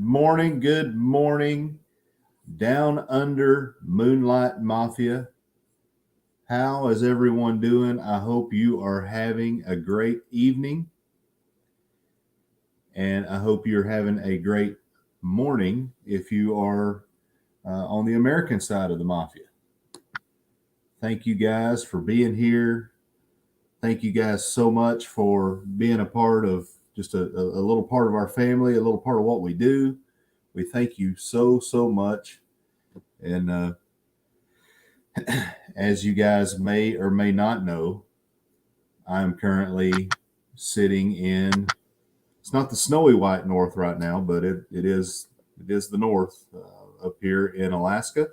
Good morning, Down Under Moonlight Mafia. How is everyone doing? I hope you are having a great evening, and I hope you're having a great morning if you are on the American side of the Mafia. Thank you guys for being here. Thank you guys so much for being a part of just a little part of our family, a little part of what we do. We thank you so much. And as you guys may or may not know, I'm currently sitting in, it's not the snowy white north right now, but it is the north up here in Alaska.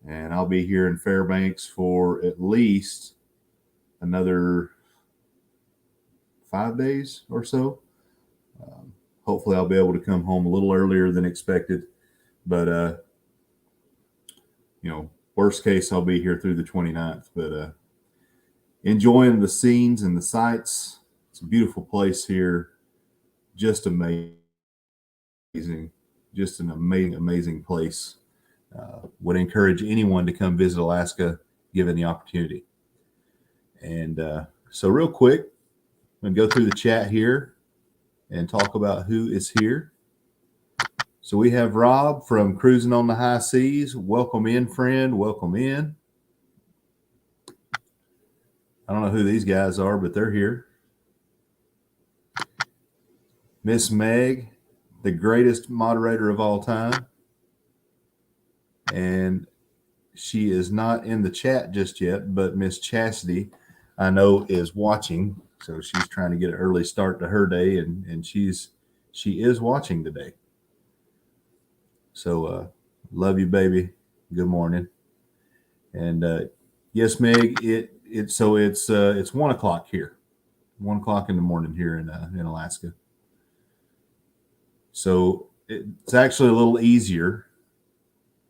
And I'll be here in Fairbanks for at least another 5 days or so. Hopefully I'll be able to come home a little earlier than expected, but worst case I'll be here through the 29th, but enjoying the scenes and the sights. It's a beautiful place here. Just amazing. Just an amazing place. Would encourage anyone to come visit Alaska given the opportunity. And so real quick, I'm going to go through the chat here and talk about who is here. So we have Rob from Cruising on the High Seas. Welcome in, friend. Welcome in. I don't know who these guys are, but they're here. Miss Meg, the greatest moderator of all time. And she is not in the chat just yet, but Miss Chastity, I know, is watching. So she's trying to get an early start to her day, and she is watching today. So love you, baby. Good morning. And yes, Meg, it's 1 o'clock here, 1 o'clock in the morning here in Alaska. So it's actually a little easier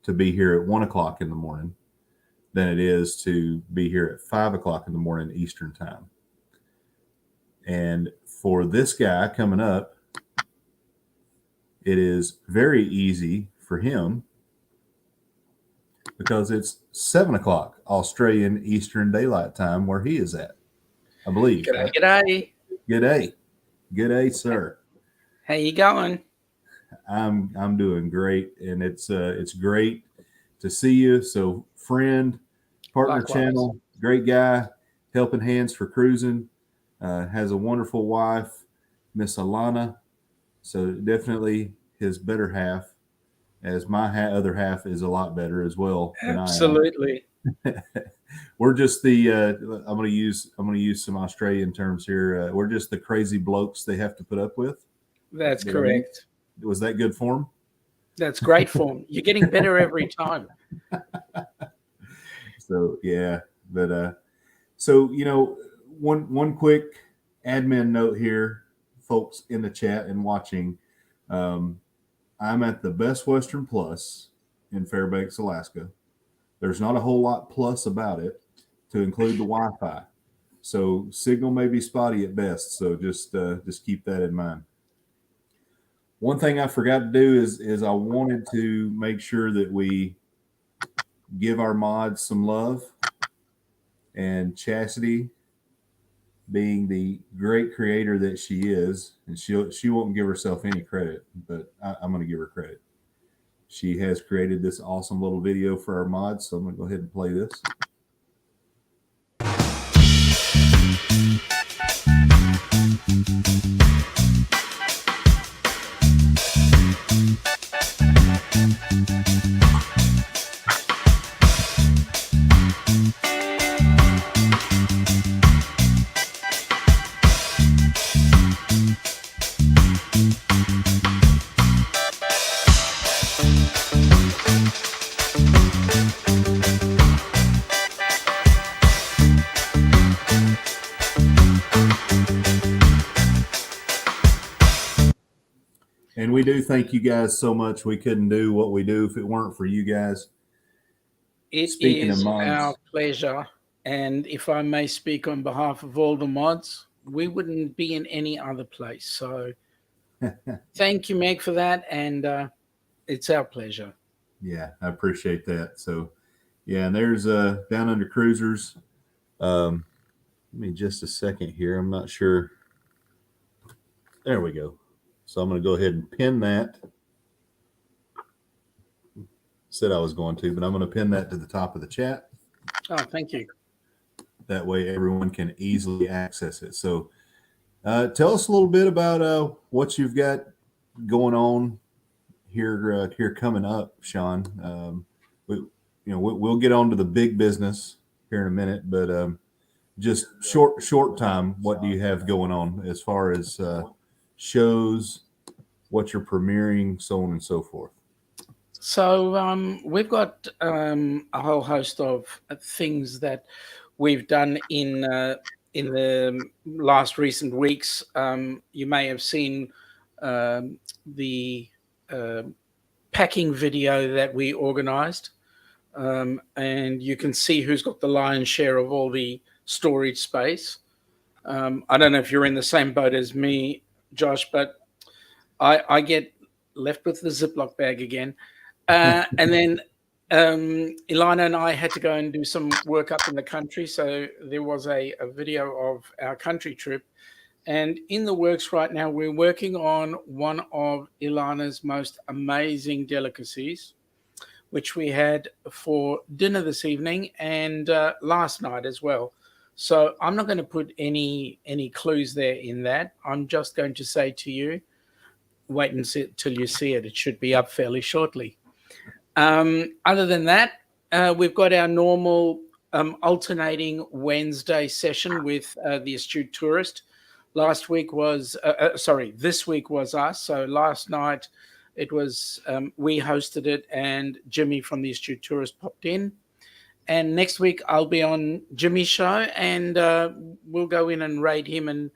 to be here at 1 o'clock in the morning than it is to be here at 5 o'clock in the morning Eastern time. And for this guy coming up, it is very easy for him because it's 7 o'clock Australian Eastern Daylight Time where he is at, I believe. G'day. G'day, sir. How you going? I'm doing great, and it's great to see you. So, friend, partner Likewise. Channel, great guy, helping hands for cruising. Has a wonderful wife, Miss Alana. So definitely his better half, as my other half is a lot better as well. Absolutely. We're just the I'm going to use some Australian terms here. We're just the crazy blokes they have to put up with. That's correct. Was that good form? That's great form. You're getting better every time. So yeah, but so one quick admin note here, folks in the chat and watching. I'm at the Best Western Plus in Fairbanks, Alaska. There's not a whole lot plus about it to include the Wi-Fi, so signal may be spotty at best. So just keep that in mind. One thing I forgot to do is I wanted to make sure that we give our mods some love, and Chastity, being the great creator that she is, and she won't give herself any credit, but I'm going to give her credit. She has created this awesome little video for our mods, so I'm going to go ahead and play this. And we do thank you guys so much. We couldn't do what we do if it weren't for you guys. Speaking is our pleasure. And if I may speak on behalf of all the mods, we wouldn't be in any other place. So Thank you, Meg, for that, and it's our pleasure. Yeah, I appreciate that. So, yeah, and there's Down Under Cruisers. Give me just a second here. I'm not sure. There we go. So I'm going to go ahead and pin that. Said I was going to, but I'm going to pin that to the top of the chat. Oh, thank you. That way everyone can easily access it. So tell us a little bit about what you've got going on here coming up, Sean. We'll get on to the big business here in a minute, but just short time, what do you have going on as far as shows, what you're premiering, so on and so forth? So we've got a whole host of things that we've done in the last recent weeks. You may have seen the packing video that we organized, and you can see who's got the lion's share of all the storage space. I don't know if you're in the same boat as me, Josh, but I get left with the Ziploc bag again. And then Ilana and I had to go and do some work up in the country. So there was a video of our country trip. And in the works right now, we're working on one of Ilana's most amazing delicacies, which we had for dinner this evening and last night as well. So I'm not going to put any clues there in that. I'm just going to say to you, wait and see till you see it. It should be up fairly shortly. Other than that, we've got our normal alternating Wednesday session with the Astute Tourist. This week was us. So last night it was we hosted it, and Jimmy from the Astute Tourist popped in. And next week I'll be on Jimmy's show, and we'll go in and raid him and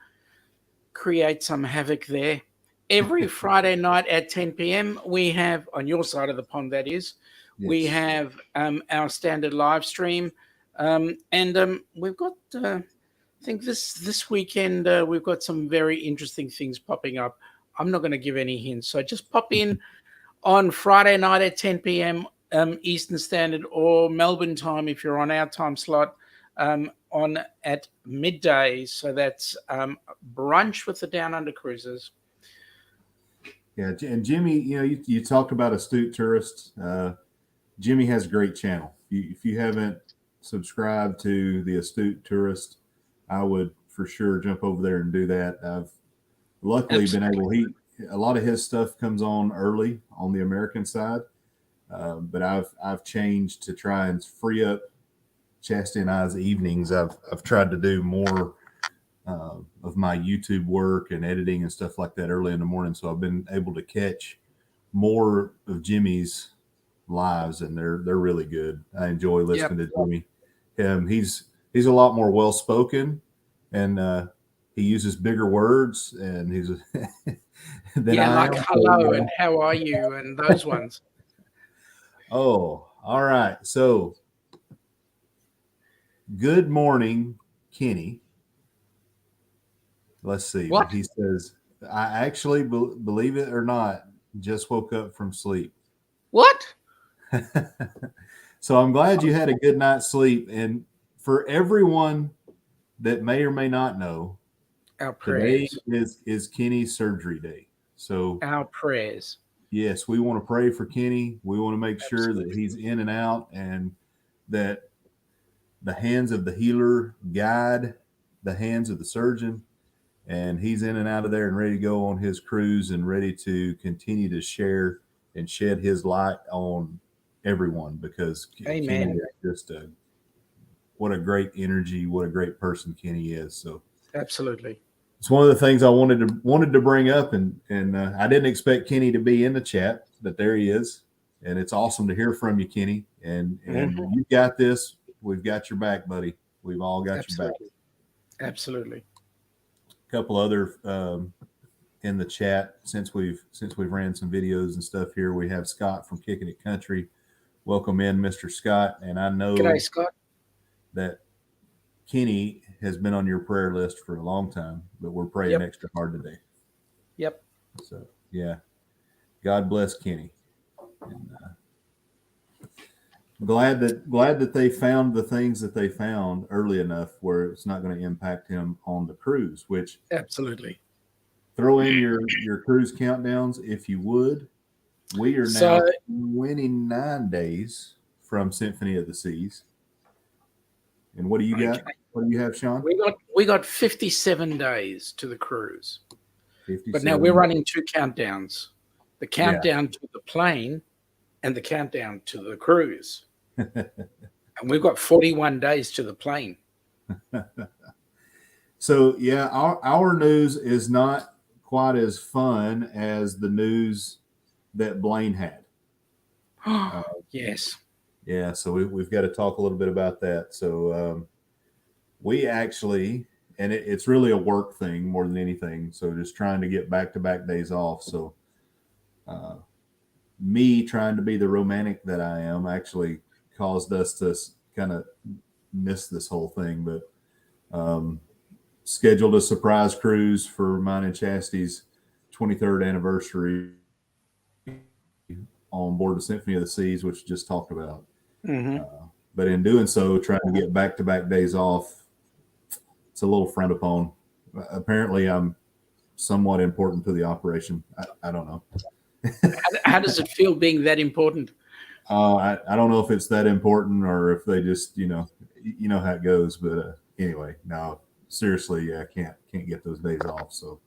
create some havoc there. Every Friday night at 10 p.m. we have, on your side of the pond, that is, yes, we have our standard live stream, and we've got. I think this weekend we've got some very interesting things popping up. I'm not going to give any hints, so just pop in on Friday night at 10 p.m. Eastern Standard, or Melbourne time if you're on our time slot, on at midday. So that's brunch with the Down Under Cruisers. Yeah, and Jimmy, you talked about Astute Tourist. Jimmy has a great channel. If you haven't subscribed to the Astute Tourist, I would for sure jump over there and do that. I've luckily been able. A lot of his stuff comes on early on the American side, but I've changed to try and free up Chastity and I's evenings. I've tried to do more of my YouTube work and editing and stuff like that early in the morning, so I've been able to catch more of Jimmy's lives, and they're really good. I enjoy listening to Jimmy. He's a lot more well spoken, and he uses bigger words, and he's than I like am. Hello and how are you and those ones. Oh, all right. So, good morning, Kenny. Let's see what he says. I actually, believe it or not, just woke up from sleep. What? So I'm glad you had a good night's sleep. And for everyone that may or may not know, our prayers. Today is Kenny's surgery day. So our prayers. Yes, we want to pray for Kenny. We want to make sure that he's in and out, and that the hands of the healer guide the hands of the surgeon, and he's in and out of there and ready to go on his cruise and ready to continue to share and shed his light on everyone, because Amen. Kenny is just what a great energy, what a great person Kenny is. So absolutely. It's one of the things I wanted to bring up, and I didn't expect Kenny to be in the chat, but there he is, and it's awesome to hear from you, Kenny. And you got this. We've got your back, buddy. We've all got your back. Absolutely. A couple other in the chat since we've ran some videos and stuff here. We have Scott from Kicking It Country. Welcome in, Mr. Scott. And I know G'day, Scott, that Kenny has been on your prayer list for a long time, but we're praying extra hard today. Yep. So yeah, God bless Kenny. And, glad that they found the things that they found early enough where it's not going to impact him on the cruise. Which Absolutely. throw in your cruise countdowns if you would. We are So now 29 days from Symphony of the Seas. And what do you got? okay, What do you have, Sean? we got 57 days to the cruise, but now we're 57. running two countdowns: the Yeah. countdown to the plane and the countdown to the cruise. And we've got 41 days to the plane. So yeah, our news is not quite as fun as the news that Blaine had. Yes. Yeah, so we've got to talk a little bit about that. So we actually, and it's really a work thing more than anything. So just trying to get back-to-back days off. So me trying to be the romantic that I am actually caused us to kind of miss this whole thing. But scheduled a surprise cruise for mine and Chastity's 23rd anniversary on board the Symphony of the Seas, which we just talked about. Mm-hmm. But in doing so, trying to get back-to-back days off, it's a little frowned upon. Apparently, I'm somewhat important to the operation. I don't know. How does it feel being that important? I don't know if it's that important or if they just, you know how it goes. But anyway, no, seriously, I can't get those days off. So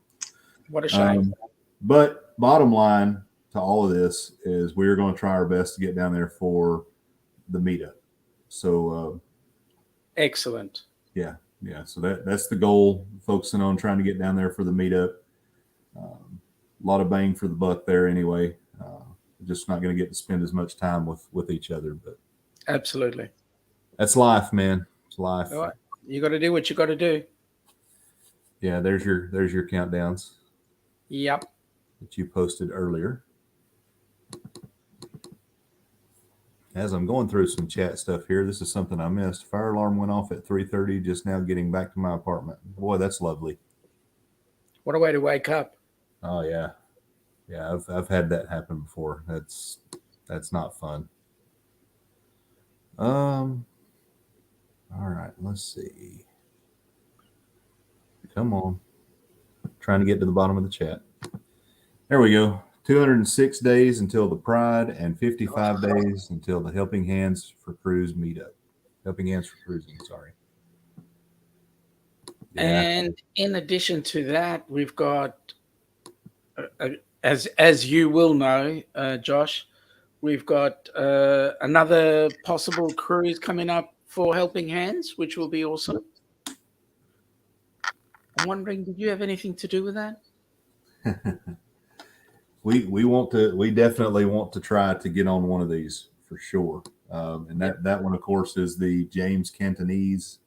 What a shame. But bottom line to all of this is we're going to try our best to get down there for the meetup. So Excellent. yeah. So that's the goal, focusing on trying to get down there for the meetup. A lot of bang for the buck there anyway. Just not going to get to spend as much time with each other, but Absolutely. that's life, man. It's life. All right. You got to do what you got to do. Yeah, there's your countdowns Yep. that you posted earlier. As I'm going through some chat stuff here, this is something I missed. Fire alarm went off at 3:30. Just now getting back to my apartment. Boy, that's lovely. What a way to wake up. Oh yeah. I've had that happen before. That's not fun. All right, let's see. Come on. Trying to get to the bottom of the chat. There we go. 206 days until the Pride and 55 days until the Helping Hands for Cruise meetup. Helping Hands for Cruising, sorry. Yeah. And in addition to that, we've got, as you will know, Josh, we've got another possible cruise coming up for Helping Hands, which will be awesome. I'm wondering, did you have anything to do with that? We definitely want to try to get on one of these for sure. And that one, of course, is the James Cantonese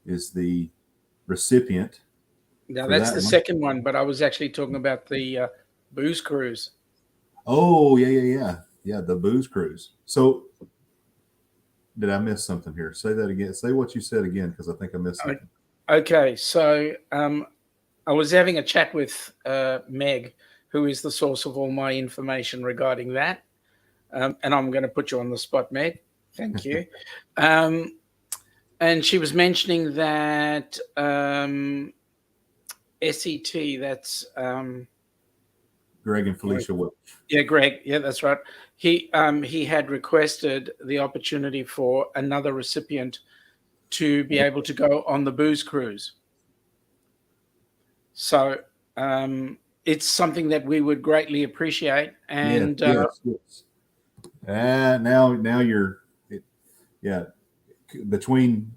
is the recipient. Now that's the second one, but I was actually talking about the booze cruise. Oh yeah, the booze cruise. So did I miss something here? Say that again. Say what you said again, because I think I missed something. Okay, so I was having a chat with Meg, who is the source of all my information regarding that. And I'm going to put you on the spot, Meg. Thank you. And she was mentioning that SET, that's Greg and Felicia Welch. Yeah, Greg. Yeah, that's right. He had requested the opportunity for another recipient to be able to go on the booze cruise. So it's something that we would greatly appreciate. And yes. Now you're, between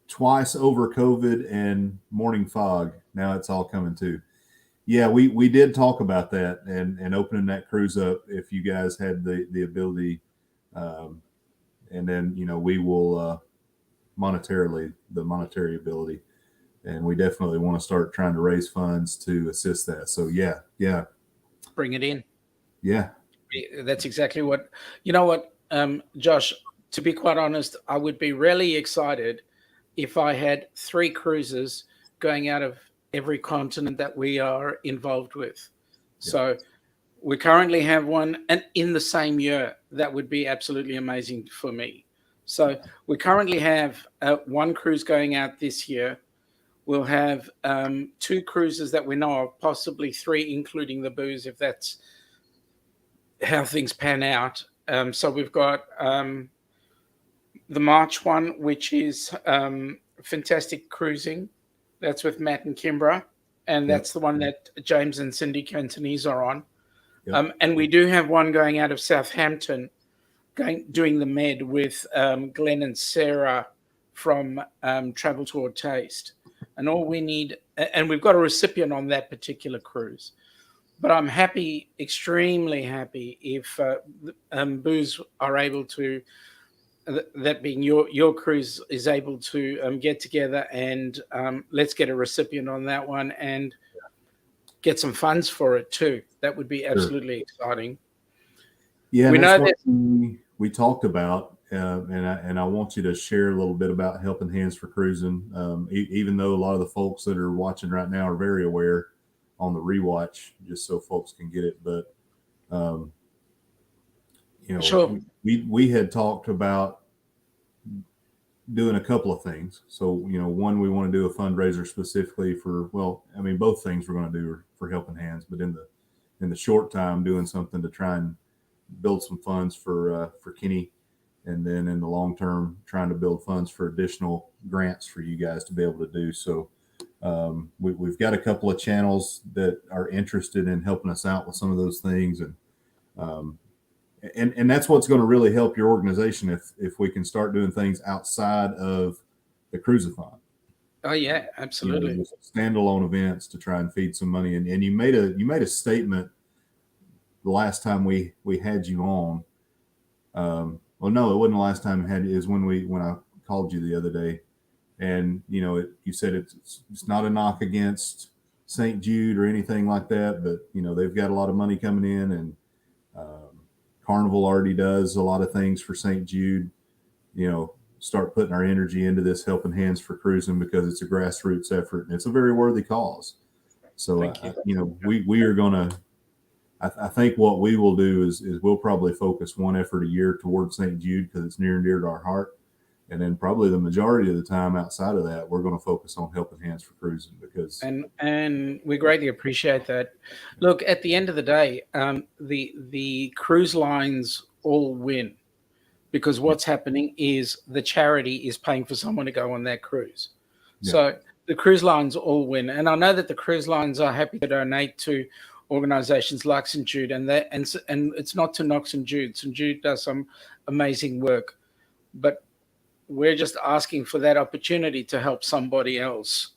twice over COVID and morning fog, now it's all coming too. Yeah, we did talk about that and opening that cruise up if you guys had the ability, and then we will monetarily the monetary ability, and we definitely want to start trying to raise funds to assist that. So yeah, bring it in. Yeah, that's exactly what Josh. To be quite honest, I would be really excited if I had 3 cruises going out of every continent that we are involved with. So we currently have one, and in the same year, that would be absolutely amazing for me. So we currently have one cruise going out this year. We'll have 2 cruises that we know of, possibly 3, including the booze, if that's how things pan out. So we've got the March one, which is Fantastic Cruising. That's with Matt and Kimbra. And that's the one that James and Cindy Cantonese are on. And we do have one going out of Southampton, doing the Med with Glenn and Sarah from Travel Toward Taste. And all we need, and we've got a recipient on that particular cruise. But I'm happy, extremely happy, if Booze are able to, that being your cruise, is able to get together and let's get a recipient on that one and get some funds for it too. That would be absolutely exciting. Yeah, we know that we talked about, and I want you to share a little bit about Helping Hands for Cruising. Even though a lot of the folks that are watching right now are very aware on the rewatch, just so folks can get it. But sure. we had talked about doing a couple of things. So one, we want to do a fundraiser specifically for, well, I mean, both things we're going to do are for Helping Hands, but in the short time, doing something to try and build some funds for Kenny, and then in the long term, trying to build funds for additional grants for you guys to be able to do. So we've got a couple of channels that are interested in helping us out with some of those things, and that's what's going to really help your organization if we can start doing things outside of the cruisathon. Oh yeah, absolutely. Standalone events to try and feed some money. And you made a statement the last time we had you on. Well, no, it wasn't the last time. Is when I called you the other day, and you said it's not a knock against St. Jude or anything like that, but they've got a lot of money coming in, and Carnival already does a lot of things for St. Jude. Start putting our energy into this Helping Hands for Cruising, because it's a grassroots effort and it's a very worthy cause. So we are gonna. I think what we will do is we'll probably focus one effort a year towards St. Jude, because it's near and dear to our heart. And then probably the majority of the time outside of that, we're going to focus on Helping Hands for Cruising, because and we greatly appreciate that. Look, at the end of the day, the cruise lines all win, because what's happening is the charity is paying for someone to go on that cruise. Yeah. So the cruise lines all win, and I know that the cruise lines are happy to donate to organizations like St. Jude, and it's not to knock St. Jude. St. Jude does some amazing work, but we're just asking for that opportunity to help somebody else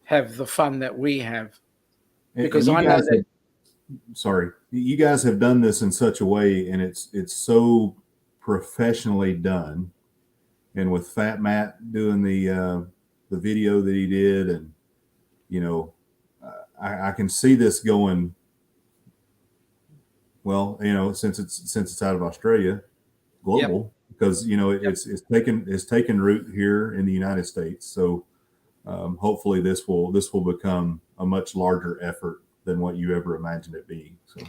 have the fun that we have. Because I know that. Sorry, you guys have done this in such a way, and it's so professionally done. And with Fat Matt doing the video that he did, and I can see this going well. Since it's out of Australia, global. Yep. Because it's taken root here in the United States. So hopefully this will become a much larger effort than what you ever imagined it being. So,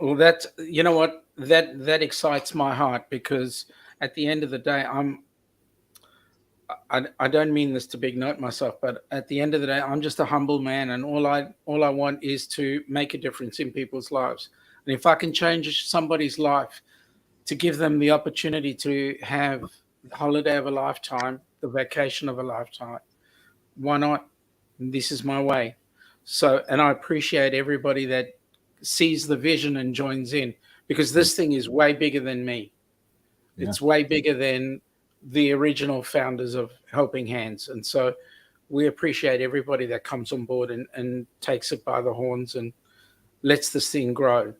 well, that's that excites my heart, because at the end of the day, I don't mean this to big note myself, but at the end of the day, I'm just a humble man, and all I want is to make a difference in people's lives. And if I can change somebody's life, to give them the opportunity to have the holiday of a lifetime, the vacation of a lifetime, why not? This is my way. So, and I appreciate everybody that sees the vision and joins in, because this thing is way bigger than me. Yeah. It's way bigger than the original founders of Helping Hands. And so we appreciate everybody that comes on board and takes it by the horns and lets this thing grow.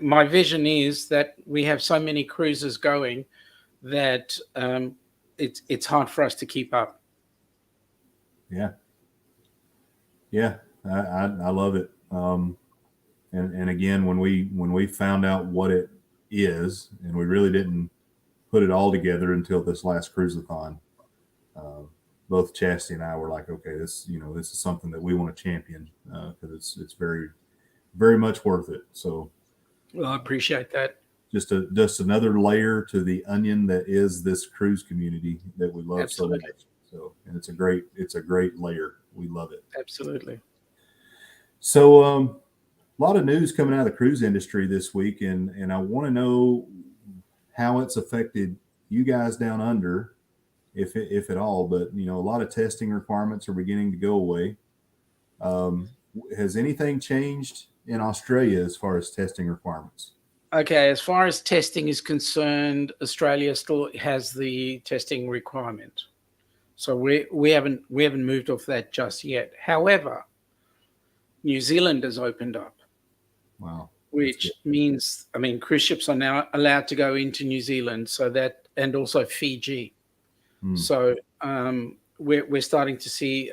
My vision is that we have so many cruises going that it's hard for us to keep up. Yeah. I love it. And again, when we found out what it is, and we really didn't put it all together until this last cruisathon, both Chastity and I were like, okay, this is something that we want to champion, because it's very, very much worth it. So, Well, I appreciate that. just another layer to the onion that is this cruise community that we love so Absolutely. much. So, and it's a great layer. We love it. Absolutely. So, a lot of news coming out of the cruise industry this week, and I want to know how it's affected you guys down under, if at all. But a lot of testing requirements are beginning to go away. Um, has anything changed in Australia as far as testing requirements? Okay, as far as testing is concerned, Australia still has the testing requirement. So we haven't moved off that just yet. However, New Zealand has opened up, Wow, that's which good. means, I mean, cruise ships are now allowed to go into New Zealand, so that, and also Fiji. Hmm. So we're starting to see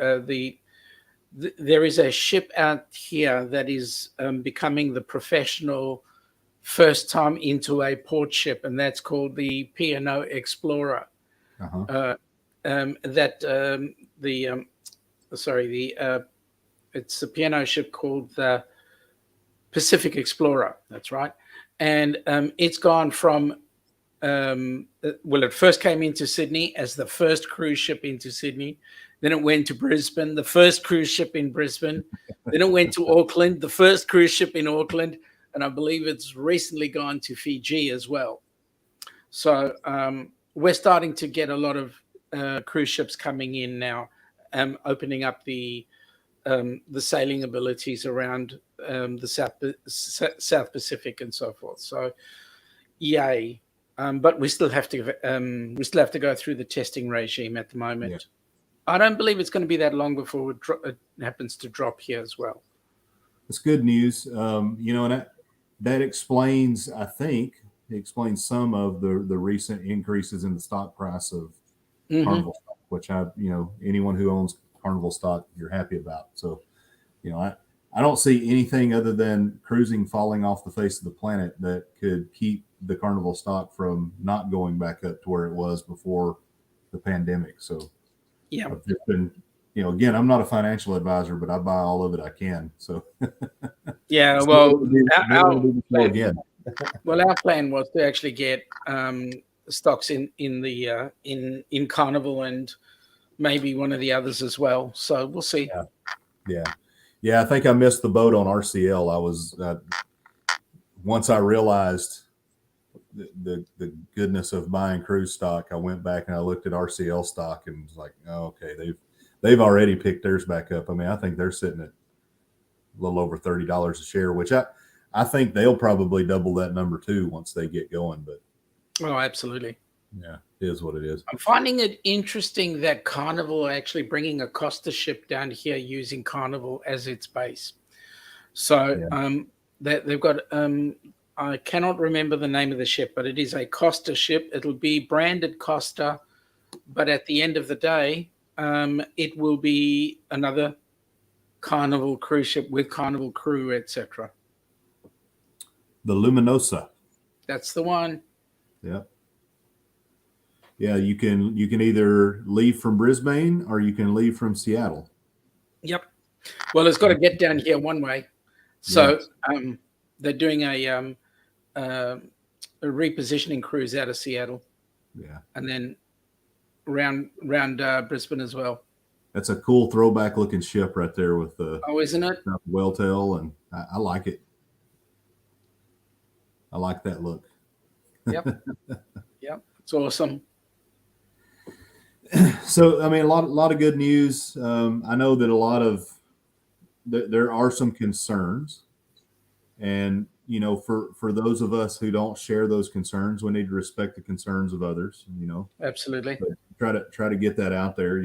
there is a ship out here that is becoming the professional first time into a port ship, and that's called the P&O Explorer. Uh-huh. That the sorry the it's a P&O ship called the Pacific Explorer. That's right, and it's gone from well, it first came into Sydney as the first cruise ship into Sydney. Then it went to Brisbane, the first cruise ship in Brisbane. Then it went to Auckland, the first cruise ship in Auckland. And I believe it's recently gone to Fiji as well. So we're starting to get a lot of cruise ships coming in now, opening up the sailing abilities around the South Pacific and so forth. So yay. But we still have to go through the testing regime at the Yeah. moment. I don't believe it's going to be that long before it happens to drop here as well. It's good news. And that explains, I think, it explains some of the recent increases in the stock price of Hmm. Carnival stock, which anyone who owns Carnival stock, you're happy about. So, I don't see anything other than cruising falling off the face of the planet that could keep the Carnival stock from not going back up to where it was before the pandemic. So Yeah. I've just been, again, I'm not a financial advisor, but I buy all of it I can. So Yeah. just Well, don't want to do the show again. our plan was to actually get stocks in Carnival and maybe one of the others as well. So we'll see. Yeah, yeah, yeah. I think I missed the boat on RCL. I was once I realized the goodness of buying cruise stock, I went back and I looked at RCL stock and was like, oh, okay, they've already picked theirs back up. I mean, I think they're sitting at a little over $30 a share, which I think they'll probably double that number too once they get going. But Oh, absolutely. yeah, it is what it is. I'm finding it interesting that Carnival are actually bringing a Costa ship down here using Carnival as its base. So Yeah. they've got I cannot remember the name of the ship, but it is a Costa ship. It'll be branded Costa, but at the end of the day, it will be another Carnival cruise ship with Carnival crew, etc. The Luminosa. That's the one. Yeah. Yeah, you can either leave from Brisbane or you can leave from Seattle. Yep. Well, it's got to get down here one way. So they're doing a repositioning cruise out of Seattle. Yeah. And then round Brisbane as well. That's a cool throwback looking ship right there with the isn't it? whale tail, and I like it. I like that look. Yep. Yep. It's awesome. So, I mean, a lot of good news. I know that there are some concerns, and for those of us who don't share those concerns, we need to respect the concerns of others. Absolutely. But try to get that out there.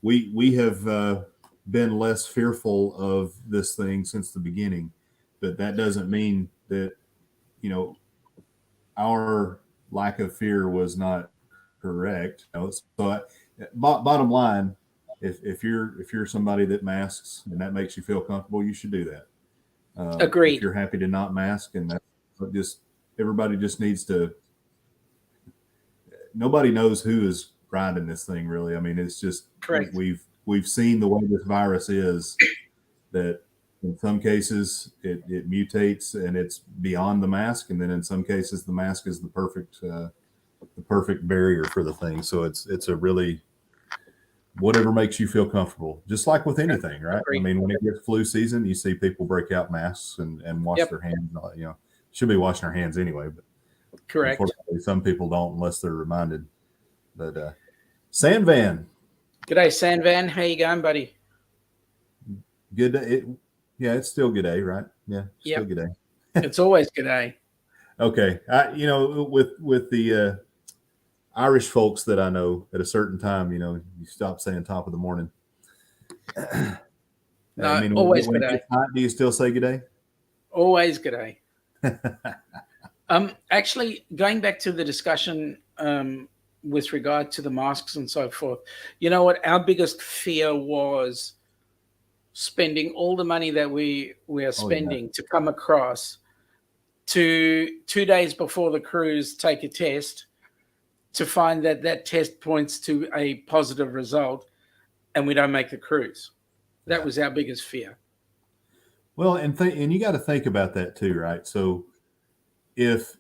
We have been less fearful of this thing since the beginning, but that doesn't mean that our lack of fear was not correct. So bottom line, if you're somebody that masks and that makes you feel comfortable, you should do that. Agreed. If you're happy to not mask, and that's just everybody just needs to. Nobody knows who is grinding this thing, really. I mean, it's just Correct. we've seen the way this virus is, that In some cases, it mutates and it's beyond the mask, and then in some cases, the mask is the perfect barrier for the thing. So it's a really whatever makes you feel comfortable, just like with anything, right? Agreed. I mean, when it gets flu season, you see people break out masks and wash their hands. You know, should be washing their hands anyway, but Correct. unfortunately, some people don't unless they're reminded. But Sandvan, G'day, Sandvan. How you going, buddy? good day. Yeah, it's still good day, right? Yeah, still good day. It's always g'day. Okay, you know, with the Irish folks that I know, at a certain time, you know, you stop saying top of the morning. No, I mean, always when good it day. gets hot, do you still say good day? Always good day. Actually, going back to the discussion with regard to the masks and so forth, you know what? Our biggest fear was spending all the money that we are spending to come across to 2 days before the cruise, take a test to find that that test points to a positive result and we don't make the cruise. That was our biggest fear. Well, and you got to think about that too, right? So if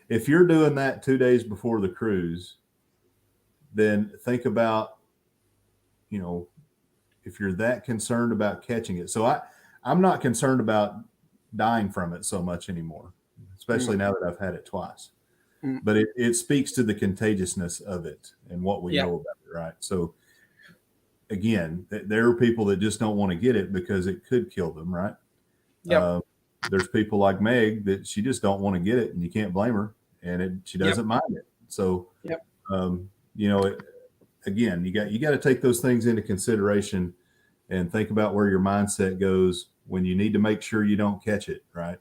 you're doing that 2 days before the cruise, then think about, you know, if you're that concerned about catching it. So I'm not concerned about dying from it so much anymore, especially now that I've had it twice. But it speaks to the contagiousness of it and what we know about it, right? So again, there are people that just don't want to get it because it could kill them, right? There's people like Meg that she just don't want to get it, and you can't blame her, and she doesn't mind it. So, you know, again, you got to take those things into consideration and think about where your mindset goes when you need to make sure you don't catch it, right?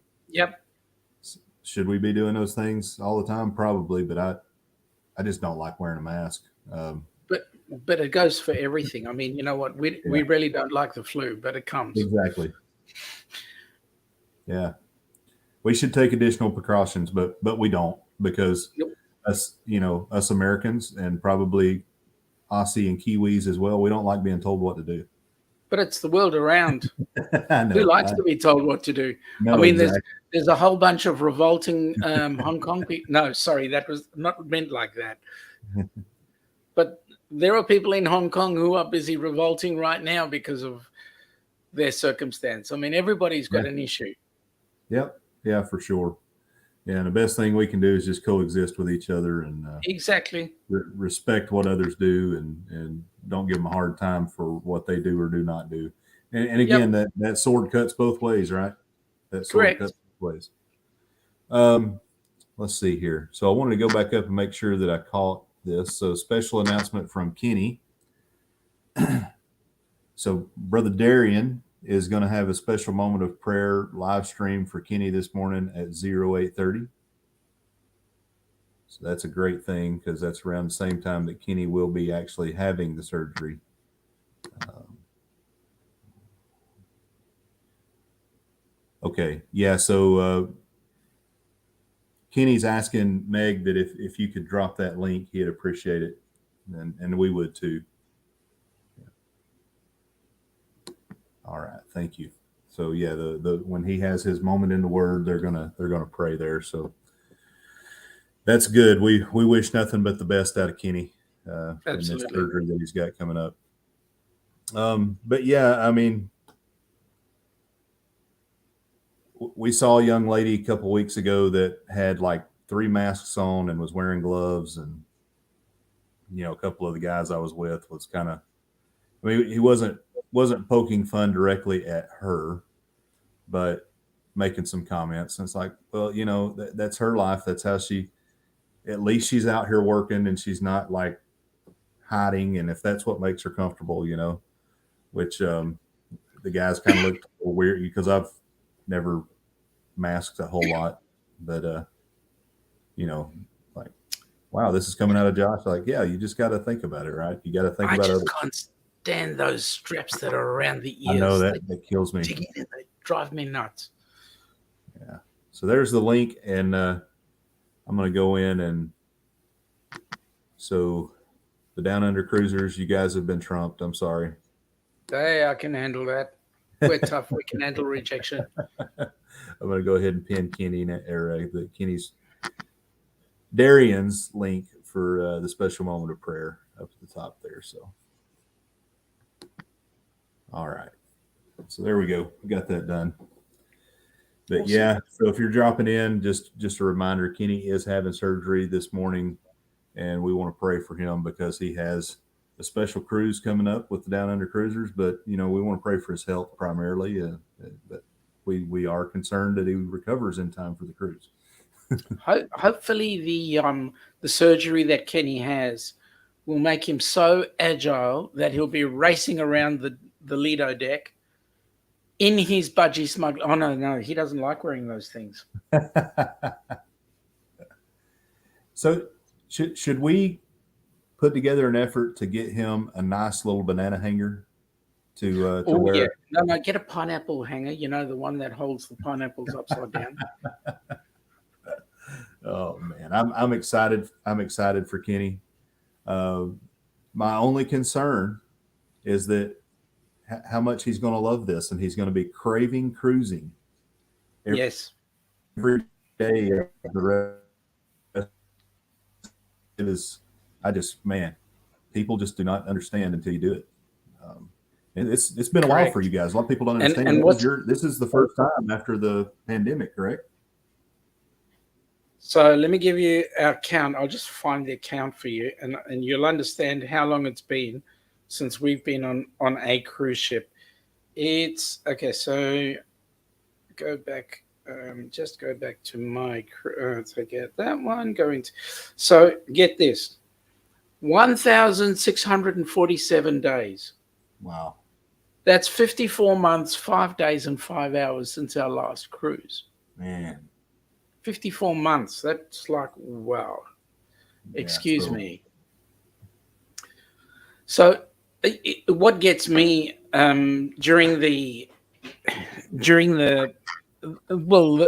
Should we be doing those things all the time? Probably, but I just don't like wearing a mask. But it goes for everything. I mean, you know what? We really don't like the flu, but it comes. Exactly. Yeah. We should take additional precautions, but we don't, because us, you know, us Americans and probably Aussie and Kiwis as well, we don't like being told what to do. But it's the world around. I know. Who likes to be told what to do? No, I mean, exactly. there's a whole bunch of revolting Hong Kong people. No, sorry, that was not meant like that. But there are people in Hong Kong who are busy revolting right now because of their circumstance. I mean, everybody's got an issue. Yep. Yeah, for sure. Yeah, and the best thing we can do is just coexist with each other and exactly respect what others do, and don't give them a hard time for what they do or do not do. And again, that sword cuts both ways, right? That sword cuts both ways. Let's see here. So I wanted to go back up and make sure that I caught this. So special announcement from Kenny. So Brother Darian is going to have a special moment of prayer live stream for Kenny this morning at 08:30. So that's a great thing, because that's around the same time that Kenny will be actually having the surgery. Okay. Yeah. So Kenny's asking Meg that if you could drop that link, he'd appreciate it. And we would too. Yeah. All right. Thank you. So yeah, the when he has his moment in the Word, they're gonna pray there. So that's good. We wish nothing but the best out of Kenny in this surgery that he's got coming up. But yeah, I mean, we saw a young lady a couple weeks ago that had like 3 masks on and was wearing gloves, and you know, a couple of the guys I was with was kind of, I mean, he wasn't poking fun directly at her, but making some comments. And it's like, well, you know, that's her life. That's how at least she's out here working, and she's not like hiding. And if that's what makes her comfortable, you know, which the guys kind of looked weird, because I've never masked a whole lot, but you know, like, wow, this is coming out of Josh. Like, yeah, you just got to think about it, right? You got to think about it. I just can't stand those straps that are around the ears. I know that kills me. They drive me nuts. Yeah. So there's the link, and I'm going to go in, and so the Downunder cruisers, you guys have been trumped. I'm sorry. Hey, I can handle that. We're tough. We can handle rejection. I'm going to go ahead and pin Kenny Kenny's Darian's link for the special moment of prayer up at the top there. So, all right. So there we go. We got that done. But Awesome. yeah, so if you're dropping in, just a reminder, Kenny is having surgery this morning, and we want to pray for him because he has a special cruise coming up with the Downunder cruisers. But we want to pray for his health primarily. But we are concerned that he recovers in time for the cruise. Hopefully, the surgery that Kenny has will make him so agile that he'll be racing around the Lido deck in his budgie smuggler. Oh no, he doesn't like wearing those things. So should we put together an effort to get him a nice little banana hanger to wear? Yeah. No, get a pineapple hanger. The one that holds the pineapples upside down. Oh man, I'm excited. I'm excited for Kenny. My only concern is that how much he's going to love this, and he's going to be craving cruising. Yes. Every day. The rest it is. People just do not understand until you do it. And it's been a while for you guys. A lot of people don't understand. And this is the first time after the pandemic, correct? So let me give you our count. I'll just find the account for you, and you'll understand how long it's been since we've been on a cruise ship. It's okay. So go back. Just go back to my. So get that one. So get this. 1,647 days. Wow. That's 54 months, 5 days, and 5 hours since our last cruise. Man. 54 months. That's like, wow. Excuse me. So what gets me during the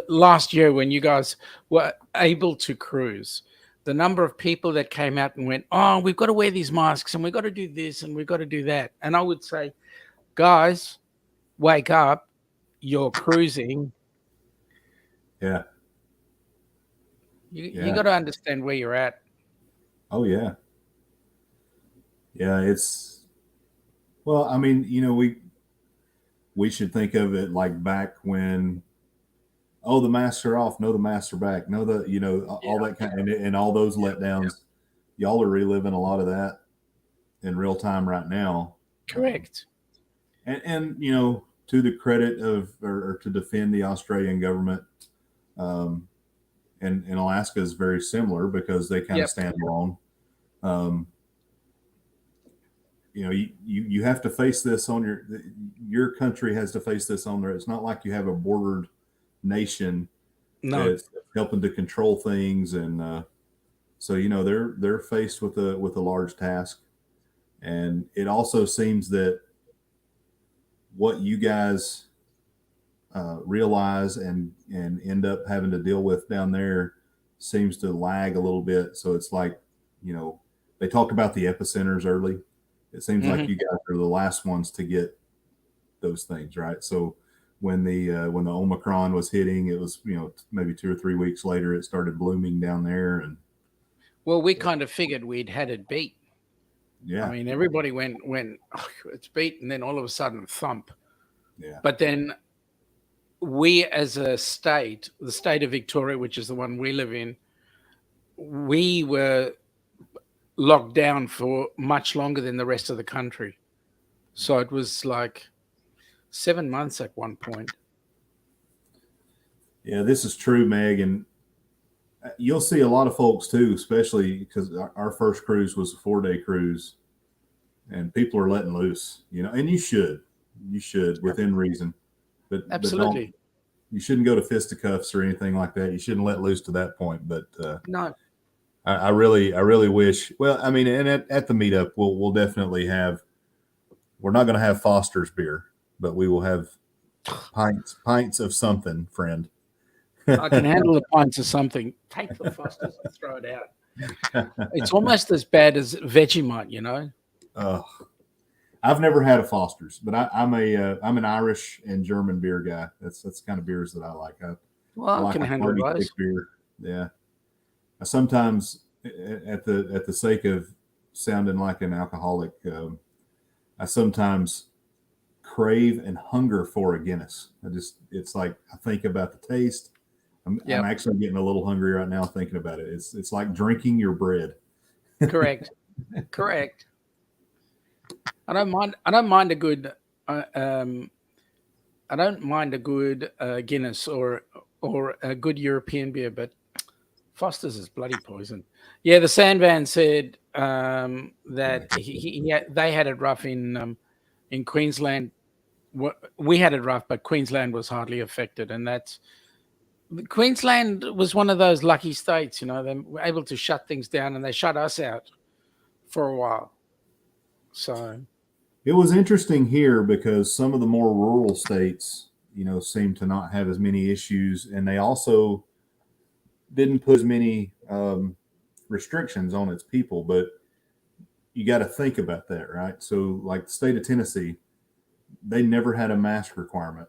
last year when you guys were able to cruise, the number of people that came out and went, oh, we've got to wear these masks and we've got to do this and we've got to do that. And I would say, guys, wake up. You're cruising. Yeah. You got to understand where you're at. Oh, yeah. Yeah, I mean, we should think of it like back when, the masks are off. No, the masks are back. No, all that kind of, and all those letdowns. Yeah. Y'all are reliving a lot of that in real time right now. Correct. And to the credit of, or to defend the Australian government, and Alaska is very similar because they kind of stand alone. You have to face this on your country has to face this on there. It's not like you have a bordered nation that's helping to control things, and so they're faced with a large task. And it also seems that what you guys realize and end up having to deal with down there seems to lag a little bit. So it's like, they talked about the epicenters early. It seems like you guys are the last ones to get those things, right? So when the Omicron was hitting, it was, maybe 2 or 3 weeks later, it started blooming down there. And well, we kind of figured we'd had it beat. Yeah. I mean, everybody went, oh, it's beat, and then all of a sudden, thump. Yeah. But then we, as a state, the state of Victoria, which is the one we live in, we were locked down for much longer than the rest of the country. So it was like 7 months at one point. Yeah, this is true, Meg. And you'll see a lot of folks too, especially because our first cruise was a 4-day cruise, and people are letting loose, and you should within reason, but absolutely, but you shouldn't go to fisticuffs or anything like that. You shouldn't let loose to that point. But no, I really wish. Well, I mean, and at the meetup, we'll definitely have. We're not going to have Foster's beer, but we will have pints of something, friend. I can handle the pints of something. Take the Foster's and throw it out. It's almost as bad as Vegemite, Oh, I've never had a Foster's, but I'm an Irish and German beer guy. That's the kind of beers that I like. I Well, I like can a handle hearty, thick those. beer. Yeah. I sometimes, at the sake of sounding like an alcoholic, I sometimes crave and hunger for a Guinness. It's like I think about the taste. I'm Yep, actually getting a little hungry right now thinking about it. It's like drinking your bread. correct, correct. I don't mind. I don't mind a good. Uh, um, I don't mind a good Guinness or a good European beer, but Foster's is bloody poison. Yeah, the Sandvan said that they had it rough in Queensland. We had it rough, but Queensland was hardly affected, and that's Queensland was one of those lucky states. You know, they were able to shut things down, and they shut us out for a while. So It was interesting here because some of the more rural states, seem to not have as many issues, and they also didn't put as many restrictions on its people. But you got to think about that, right? So, like the state of Tennessee, they never had a mask requirement,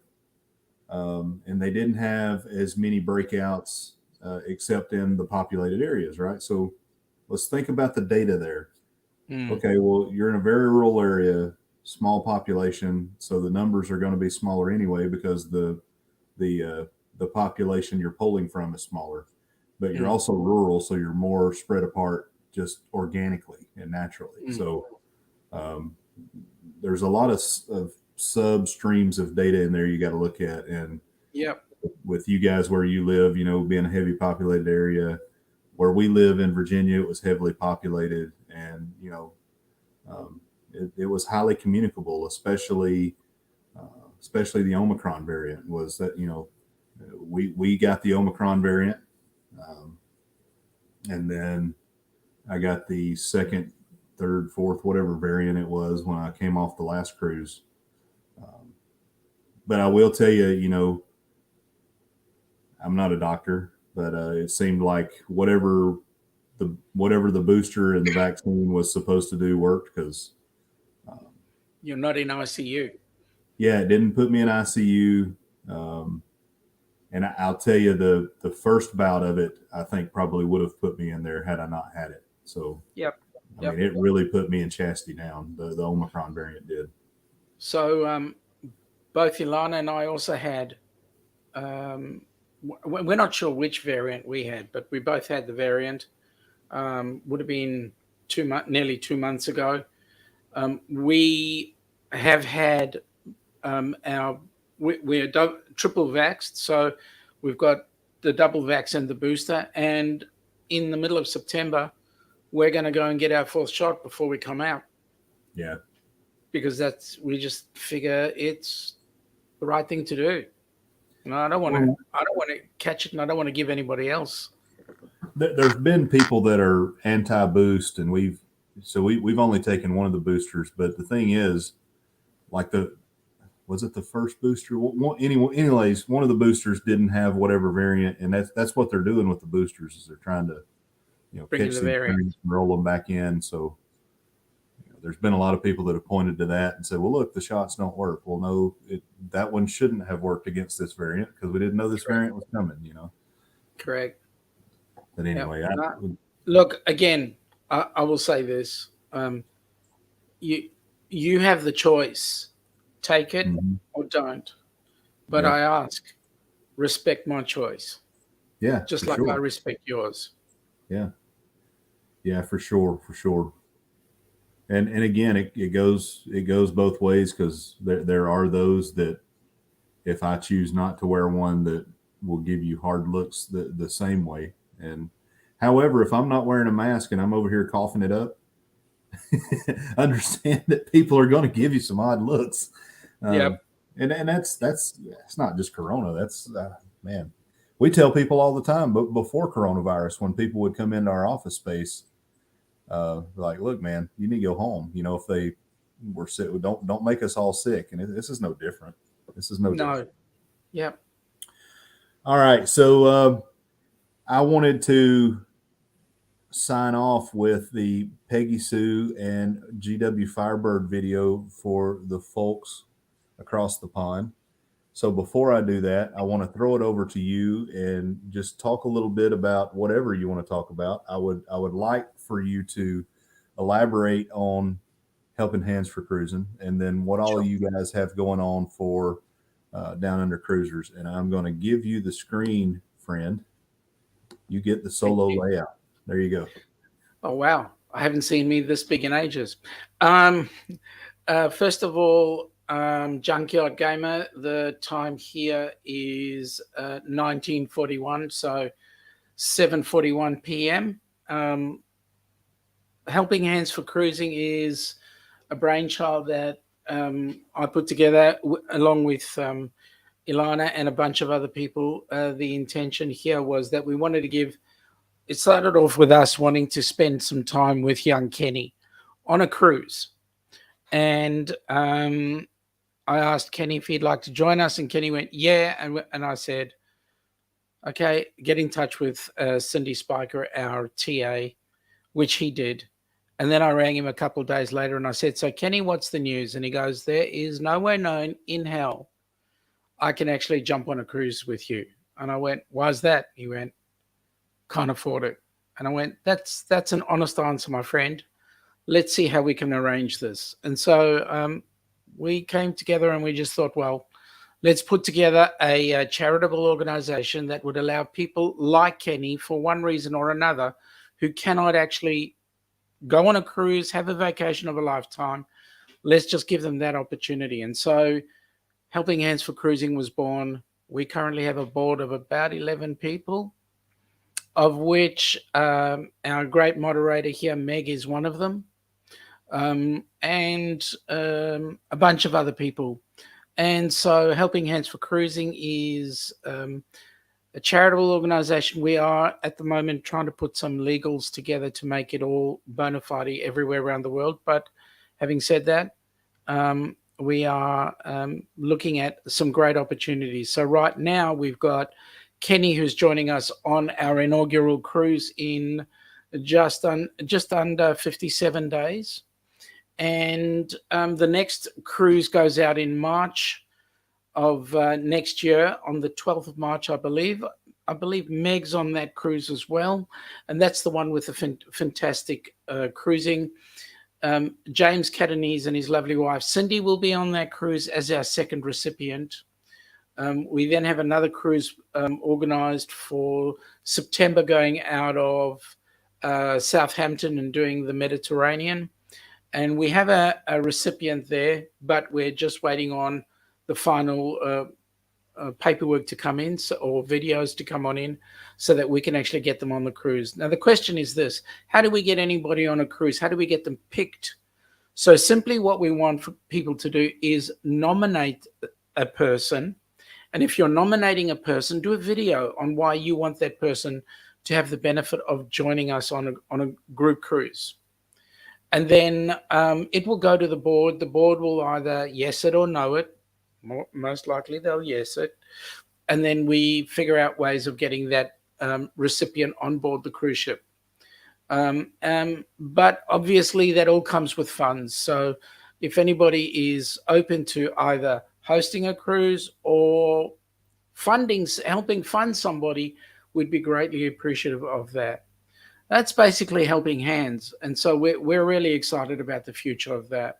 and they didn't have as many breakouts except in the populated areas, right? So, let's think about the data there. mm, Okay, well, you're in a very rural area, small population, so the numbers are going to be smaller anyway because the population you're polling from is smaller. But you're mm, also rural, so you're more spread apart just organically and naturally. mm. So um, there's a lot of sub streams of data in there you got to look at. And Yep. with you guys where you live, being a heavy populated area, where we live in Virginia, it was heavily populated, and it was highly communicable, especially the Omicron variant. Was that we got the Omicron variant, um, and then I got the second, third, fourth, whatever variant it was when I came off the last cruise. Um, but I will tell you, I'm not a doctor, but it seemed like whatever the booster and the vaccine was supposed to do worked because, um, You're not in ICU. yeah, it didn't put me in ICU. And I'll tell you, the first bout of it, I think probably would have put me in there had I not had it. So, Yep. I Yep. mean, it really put me in chastity down. The Omicron variant did. So both Ilana and I also had. We're not sure which variant we had, but we both had the variant. Would have been nearly 2 months ago. We have had we're triple vaxxed, so we've got the double vax and the booster. And in the middle of September, we're going to go and get our fourth shot before we come out, Yeah. because we just figure it's the right thing to do. I don't want Well, to catch it, and I don't want to give anybody else. there's been people that are anti-boost, and we've only taken one of the boosters. But the thing is, like was it the first booster? Anyways, one of the boosters didn't have whatever variant, and that's what they're doing with the boosters is they're trying to Bring in catch the these variant. variants and roll them back in. So there's been a lot of people that have pointed to that and said, well, look, the shots don't work. Well, no, that one shouldn't have worked against this variant because we didn't know this Correct. variant was coming. Correct. But anyway, Yep. Look, again, I will say this: you have the choice, take it mhm. or don't. But Yeah. I ask, respect my choice, Yeah, just for like I sure. respect yours. Yeah. Yeah, for sure. For sure. And again, it goes both ways because there are those that if I choose not to wear one that will give you hard looks the same way. And however, if I'm not wearing a mask and I'm over here coughing it up, understand that people are going to give you some odd looks. Yep. And that's it's not just Corona. That's man, we tell people all the time. But before coronavirus, when people would come into our office space, like, look, man, you need to go home. If they were sick, don't make us all sick. And this is no different. This is no different. No. Yep. All right, so I wanted to sign off with the Peggy Sue and GW Firebird video for the folks across the pond. So before I do that, I want to throw it over to you and just talk a little bit about whatever you want to talk about. I would like for you to elaborate on Helping Hands for Cruising, and then what all Sure. you guys have going on for Down Under Cruisers. And I'm going to give you the screen, friend. You get the Thank solo you. layout. There you go. Oh, wow. I haven't seen me this big in ages. First of all, Junkyard Gamer, the time here is 1941, so 7:41 p.m. Helping Hands for Cruising is a brainchild that I put together along with Ilana and a bunch of other people. The intention here was that we wanted to give, it started off with us wanting to spend some time with young Kenny on a cruise. And I asked Kenny if he'd like to join us, and Kenny went, yeah. And I said, okay, get in touch with Cindy Spiker, our TA, which he did. And then I rang him a couple of days later and I said, so Kenny, what's the news? And he goes, there is nowhere known in hell I can actually jump on a cruise with you. And I went, why's that? He went, can't afford it. And I went, that's an honest answer, my friend. Let's see how we can arrange this. And so we came together and we just thought, well, let's put together a charitable organization that would allow people like Kenny, for one reason or another, who cannot actually go on a cruise, have a vacation of a lifetime. Let's just give them that opportunity. And so Helping Hands for Cruising was born. We currently have a board of about 11 people, of which our great moderator here, Meg, is one of them, and a bunch of other people. And so Helping Hands for Cruising is a charitable organization. We are at the moment trying to put some legals together to make it all bona fide everywhere around the world. But having said that, we are looking at some great opportunities. So right now we've got Kenny, who's joining us on our inaugural cruise in just under 57 days. And the next cruise goes out in March of next year, on the 12th of March, I believe. I believe Meg's on that cruise as well. And that's the one with the fantastic cruising. James Catanese and his lovely wife, Cindy, will be on that cruise as our second recipient. We then have another cruise organized for September, going out of Southampton and doing the Mediterranean. And we have a recipient there, but we're just waiting on the final paperwork to come in, or videos to come on in, so that we can actually get them on the cruise. Now, the question is this: how do we get anybody on a cruise? How do we get them picked? So simply what we want for people to do is nominate a person. And if you're nominating a person, do a video on why you want that person to have the benefit of joining us on a group cruise. And then it will go to the board. The board will either yes it or no it. Most likely they'll yes it. And then we figure out ways of getting that recipient on board the cruise ship. But obviously that all comes with funds. So if anybody is open to either hosting a cruise or helping fund somebody, we'd be greatly appreciative of that. That's basically Helping Hands. And so we're really excited about the future of that.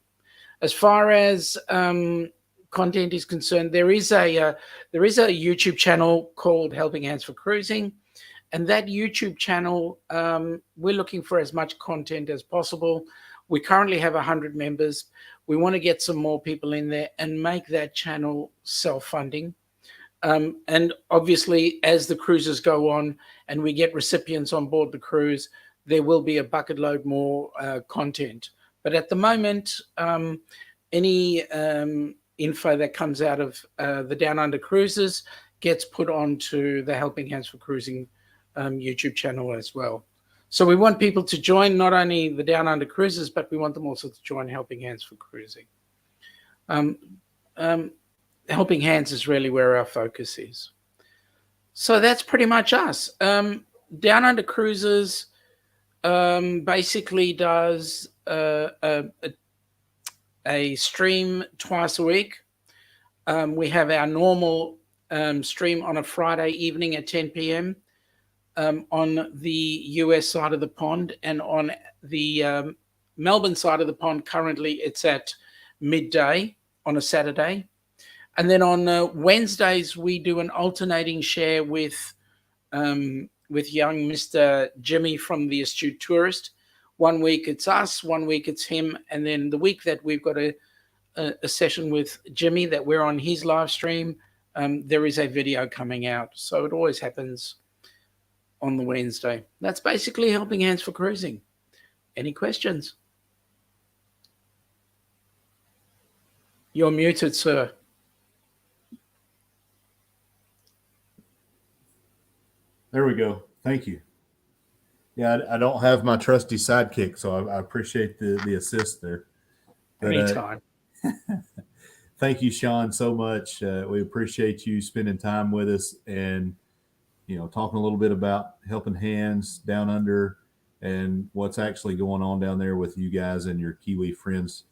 As far as content is concerned, there is a YouTube channel called Helping Hands for Cruising. And that YouTube channel, we're looking for as much content as possible. We currently have 100 members. We want to get some more people in there and make that channel self-funding. And obviously, as the cruises go on and we get recipients on board the cruise, there will be a bucket load more content. But at the moment, any info that comes out of the Down Under cruises gets put onto the Helping Hands for Cruising YouTube channel as well. So we want people to join not only the Down Under cruises, but we want them also to join Helping Hands for Cruising. Helping Hands is really where our focus is. So that's pretty much us. Down Under Cruises, basically does a stream twice a week. We have our normal stream on a Friday evening at 10 p.m. On the US side of the pond, and on the Melbourne side of the pond currently it's at midday on a Saturday. And then on Wednesdays we do an alternating share with young Mr. Jimmy from the Astute Tourist. 1 week it's us, 1 week it's him, and then the week that we've got a session with Jimmy that we're on his live stream, there is a video coming out. So it always happens on the Wednesday. That's basically Helping Hands for Cruising. Any questions? You're muted, sir. There we go. Thank you. Yeah, I don't have my trusty sidekick, so I appreciate the assist there. But, anytime. Thank you, Sean, so much. We appreciate you spending time with us and, you know, talking a little bit about Helping Hands down under and what's actually going on down there with you guys and your Kiwi friends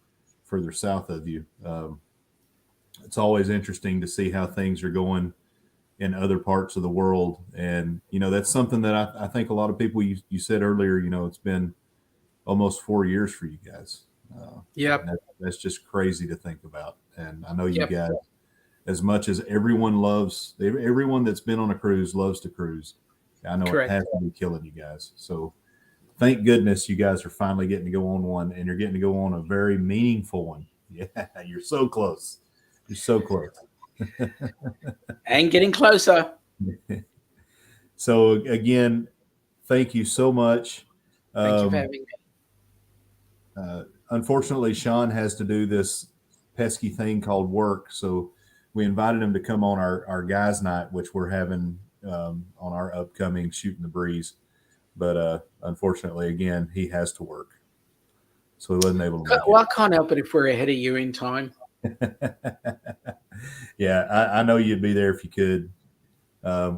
further south of you. It's always interesting to see how things are going in other parts of the world. And, you know, that's something that I think a lot of people, you said earlier, you know, it's been almost 4 years for you guys. Yep. That's just crazy to think about. And I know you Yep. guys, as much as everyone that's been on a cruise loves to cruise. I know Correct. It has to be killing you guys. So thank goodness you guys are finally getting to go on one, and you're getting to go on a very meaningful one. Yeah, you're so close. You're so close. And getting closer. So again, thank you so much. Thank you for having me. Unfortunately, Sean has to do this pesky thing called work, so we invited him to come on our guys' night, which we're having on our upcoming Shootin the Breeze. But unfortunately, again, he has to work, so he wasn't able to make Well, I can't help it if we're ahead of you in time. it. Yeah, I know you'd be there if you could.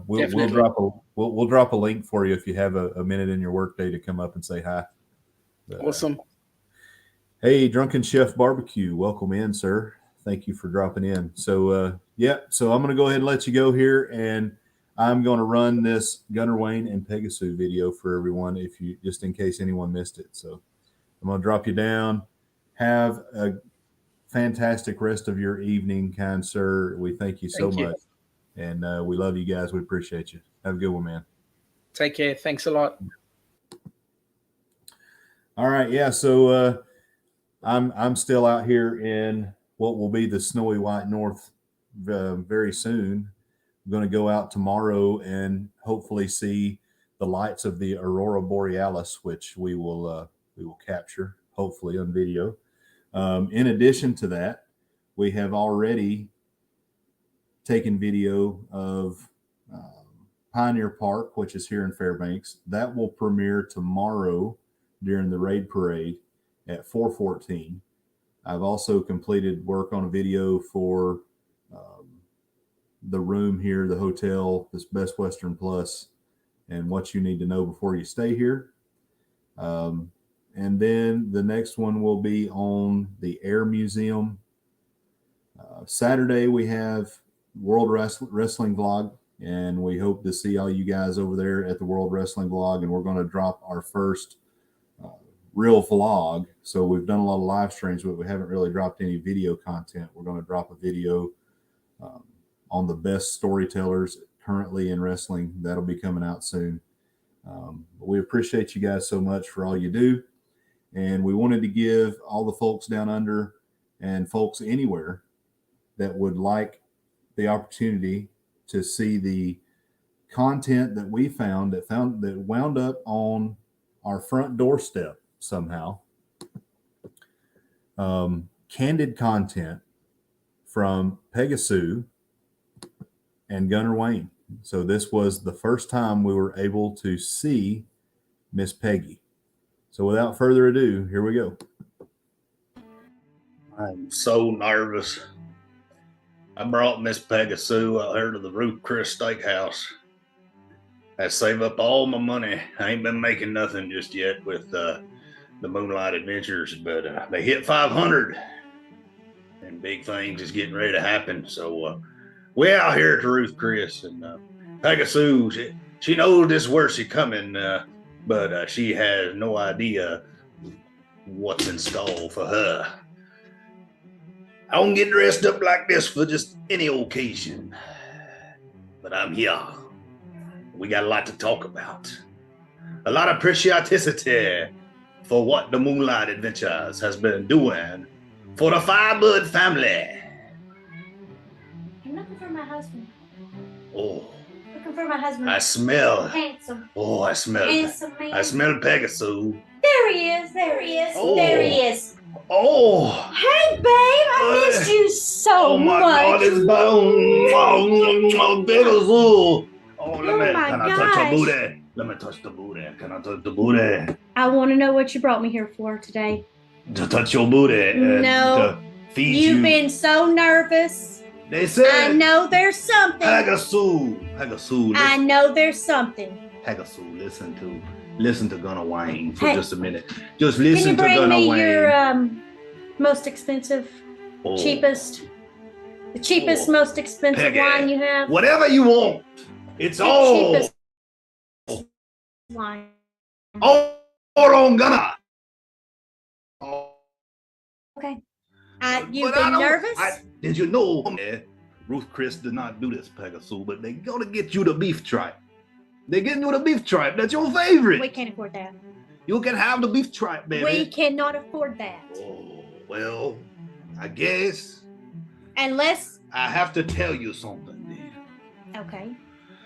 We'll drop a link for you if you have a minute in your workday to come up and say hi. But, awesome. Hey, Drunken Chef Barbecue, welcome in, sir. Thank you for dropping in. So, so I'm going to go ahead and let you go here, and I'm going to run this Gunner Wayne and Pegasus video for everyone, just in case anyone missed it. So I'm going to drop you down. Have a fantastic rest of your evening, kind sir. We thank you so much. And we love you guys. We appreciate you. Have a good one, man. Take care. Thanks a lot. All right. Yeah. So I'm still out here in what will be the snowy white north very soon. I'm going to go out tomorrow and hopefully see the lights of the Aurora Borealis, which we will capture hopefully on video. In addition to that, we have already taken video of Pioneer Park, which is here in Fairbanks. That will premiere tomorrow during the raid parade at 4:14. I've also completed work on a video for the room here, the hotel, this Best Western Plus, and what you need to know before you stay here. And then the next one will be on the Air Museum. Saturday, we have World Wrestling Vlog, and we hope to see all you guys over there at the World Wrestling Vlog, and we're going to drop our first real vlog. So we've done a lot of live streams, but we haven't really dropped any video content. We're going to drop a video on the best storytellers currently in wrestling. That'll be coming out soon. But we appreciate you guys so much for all you do. And we wanted to give all the folks down under and folks anywhere that would like the opportunity to see the content that we found that wound up on our front doorstep somehow. Candid content from Pegasus and Gunner Wayne. So this was the first time we were able to see Miss Peggy. So without further ado, here we go. I'm so nervous. I brought Miss Pegasus out here to the Ruth Chris Steakhouse. I save up all my money. I ain't been making nothing just yet with the Moonlight Adventures, but they hit 500, and big things is getting ready to happen. So we're out here to Ruth Chris and Pegasus. She knows this where she's coming, but she has no idea what's in store for her. I don't get dressed up like this for just any occasion, but I'm here. We got a lot to talk about. A lot of appreciativity for what the Moonlight Adventures has been doing for the Firebird family. I'm looking for my husband. Oh, Looking for my husband. I smell. Handsome. Oh, I smell. Handsome man. I smell Pegasus. There he is. There he is. Oh. There he is. Oh. Hey, babe. I missed you so Oh my much. God, it's bone. Oh, Pegasus. Oh, my can I touch gosh. your booty? Let me touch the booty. Can I touch the booty? I want to know what you brought me here for today. To touch your booty. And No. to feed You've you. been so nervous. They said. I know there's something. Pegasus. Pegasus. I know there's something. Pegasus. Listen to Gunnar Wayne for Hey. just a minute. Just Can you listen to bring Gunnar me Wayne. your most expensive, Oh. cheapest, the cheapest, Oh. most expensive Peggy. wine you have? Whatever you want. It's The all. cheapest wine. All on Gunnar. Oh. Okay. But You've I been don't- nervous? Did you know Ruth Chris did not do this, Pegasus, but they gonna get you the beef tripe. They're getting you the beef tripe. That's your favorite. We can't afford that. You can have the beef tripe, baby. We cannot afford that. Oh, well, I guess Unless, I have to tell you something then. okay.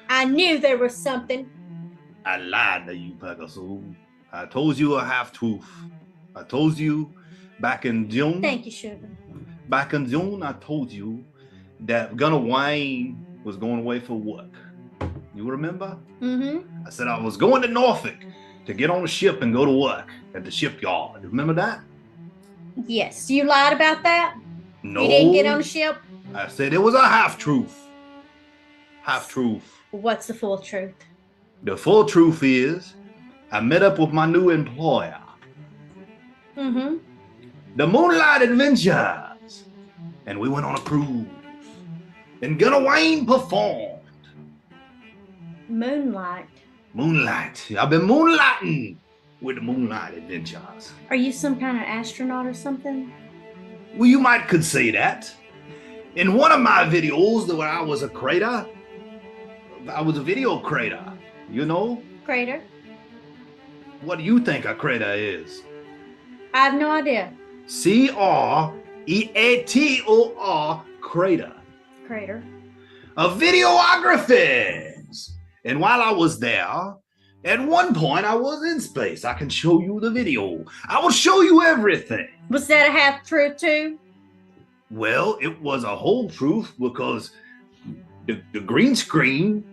I knew there was something. I lied to you, Pegasus. I told you a half truth. I told you back in June. Thank you, sugar. Back in June, I told you that Gunnar Wayne was going away for work. You remember? Mm-hmm. I said I was going to Norfolk to get on a ship and go to work at the shipyard. Remember that? Yes. You lied about that? No. You didn't get on a ship? I said it was a half truth. Half truth. What's the full truth? The full truth is I met up with my new employer, Mm-hmm. the Moonlight Adventures, and we went on a cruise. And Gunnar Wayne performed. Moonlight. Moonlight. I've been moonlighting with the Moonlight Adventures. Are you some kind of astronaut or something? Well, you could say that. In one of my videos where I was a creator, I was a video creator, you know? Crater? What do you think a creator is? I have no idea. Creator, creator. Crater. A videographer. And while I was there, at one point I was in space. I can show you the video. I will show you everything. Was that a half truth too? Well, it was a whole truth because the green screen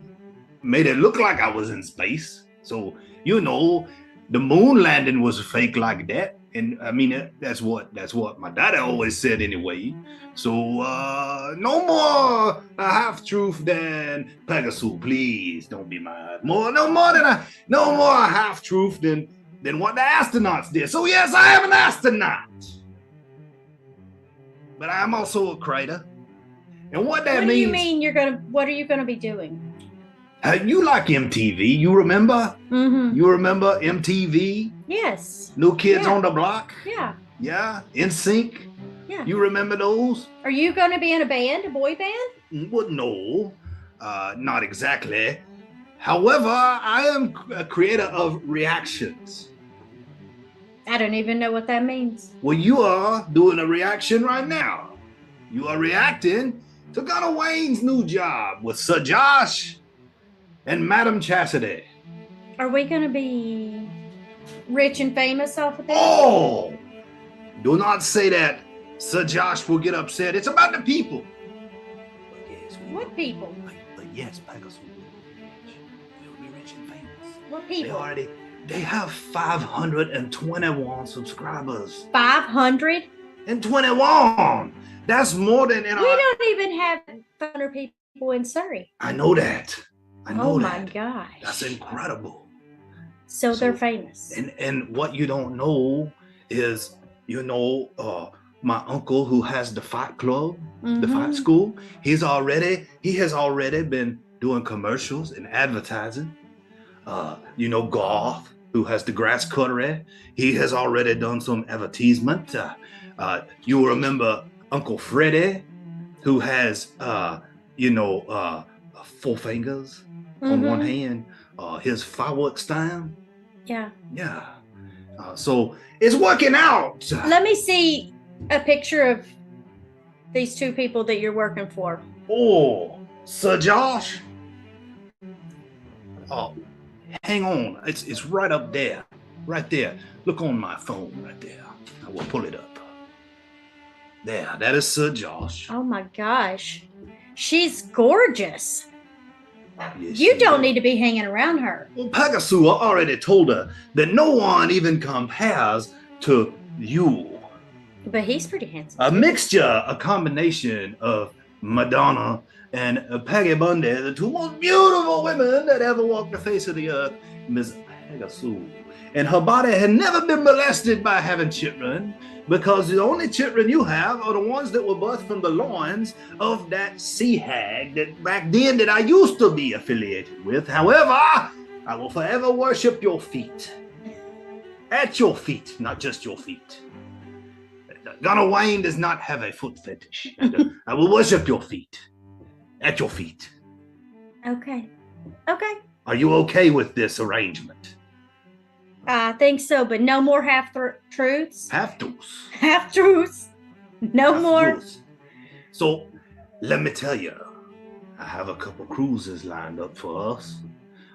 made it look like I was in space. So, you know, the moon landing was fake like that. And I mean, that's what my daddy always said anyway. So, no more a half truth than Pegasus, please don't be mad. No more a half truth than what the astronauts did. So yes, I am an astronaut. But I'm also a creator. And what that What do means. you mean what are you gonna be doing? You like MTV, you remember? Mm-hmm. You remember MTV? Yes. New Kids Yeah. on the Block? Yeah. Yeah, NSYNC? Yeah. You remember those? Are you gonna be in a band, a boy band? Well, no, not exactly. However, I am a creator of reactions. I don't even know what that means. Well, you are doing a reaction right now. You are reacting to Gunnar Wayne's new job with Sir Josh and Madam Chastity. Are we gonna be rich and famous off of this? Oh! Do not say that. Sir Josh will get upset. It's about the people. But yes, What people? But yes, Pegasus will be rich. We'll be rich and famous. What people? They have 521 subscribers. 500? And 21. That's more than in We don't even have 500 people in Surrey. I know that. I know Oh my that. gosh. That's incredible. So they're famous. And what you don't know is, my uncle who has the fight club, the fight school, he has already been doing commercials and advertising. Garth, who has the grass cuttery, he has already done some advertisement. You remember Uncle Freddie, who has four fingers on one hand, his fireworks stand. Yeah. So it's working out. Let me see a picture of these two people that you're working for. Oh, Sir Josh. Oh, hang on. It's right up there. Right there. Look on my phone right there. I will pull it up. There, that is Sir Josh. Oh my gosh. She's gorgeous. Yes, You she don't is. need to be hanging around her. Well, Pegasus already told her that no one even compares to you. But he's pretty handsome. A too. mixture, a combination of Madonna and Peggy Bundy, the two most beautiful women that ever walked the face of the earth, Miss Pegasus. And her body had never been molested by having children, because the only children you have are the ones that were birthed from the loins of that sea hag that back then that I used to be affiliated with. However, I will forever worship your feet. At your feet, not just your feet. Gunnar Wayne does not have a foot fetish. I will worship your feet. At your feet. Okay. Are you okay with this arrangement? I think so, but no more half-truths. Half-truths. Half-truths. No more. Half-truths. So, let me tell you, I have a couple cruises lined up for us.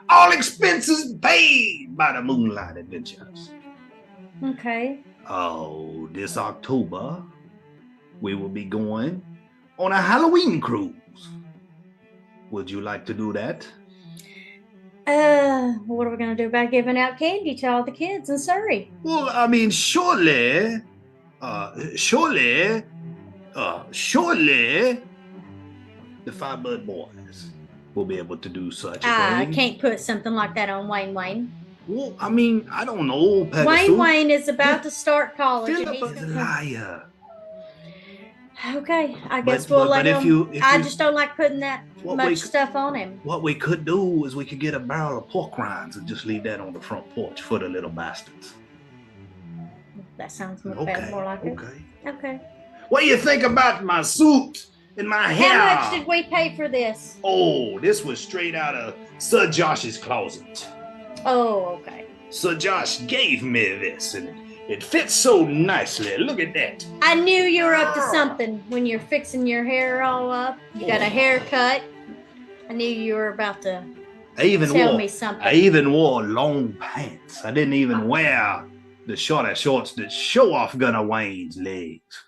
All expenses paid by the Moonlight Adventures. Okay. Oh, this October, we will be going on a Halloween cruise. Would you like to do that? What are we going to do about giving out candy to all the kids in Surrey? Well, I mean, surely, the Firebird Boys will be able to do such a I thing. can't put something like that on Wayne. Well, I mean, I don't know, Pegasus. Wayne is about to start college. And Philip is a liar. Okay, I guess But we'll let if him. you- I just don't like putting that What much we- stuff on him. What we could do is we could get a barrel of pork rinds and just leave that on the front porch for the little bastards. That sounds more Okay, like it. okay. Okay. What do you think about my suit and my hair? How much did we pay for this? Oh, this was straight out of Sir Josh's closet. Oh, okay. Sir Josh gave me this, and it fits so nicely. Look at that. I knew you were up to something when you're fixing your hair all up. You got a haircut. I knew you were about to tell me something. I even wore long pants. I didn't even wear the shorter shorts that show off Gunnar Wayne's legs.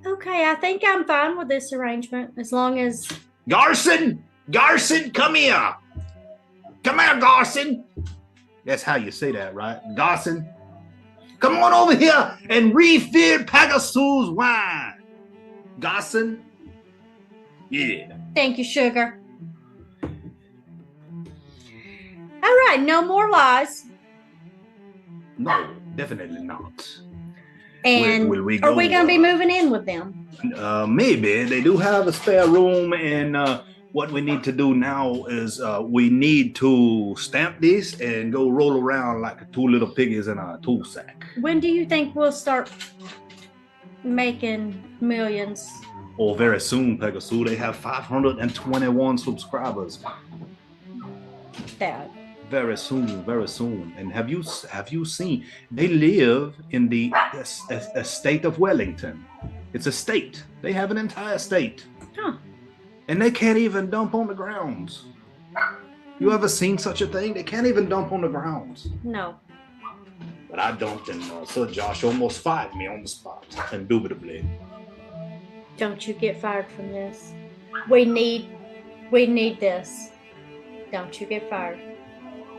Okay, I think I'm fine with this arrangement as long as. Garson, come here. Come here, Garson. That's how you say that, right? Garson, come on over here and refill Pegasus' wine. Garson? Yeah. Thank you, sugar. All right, no more lies. No, definitely not. And Will we are we go, going to be moving in with them? Maybe. They do have a spare room, and what we need to do now is we need to stamp this and go roll around like two little piggies in a tool sack. When do you think we'll start making millions? Or very soon, Pegasus. They have 521 subscribers. That. Very soon, very soon. And have you seen? They live in the estate of Wellington. It's a state. They have an entire state. Huh. And they can't even dump on the grounds. You ever seen such a thing? They can't even dump on the grounds. No. But I dumped, and Sir Josh almost fired me on the spot, indubitably. Don't you get fired from this. We need this. Don't you get fired.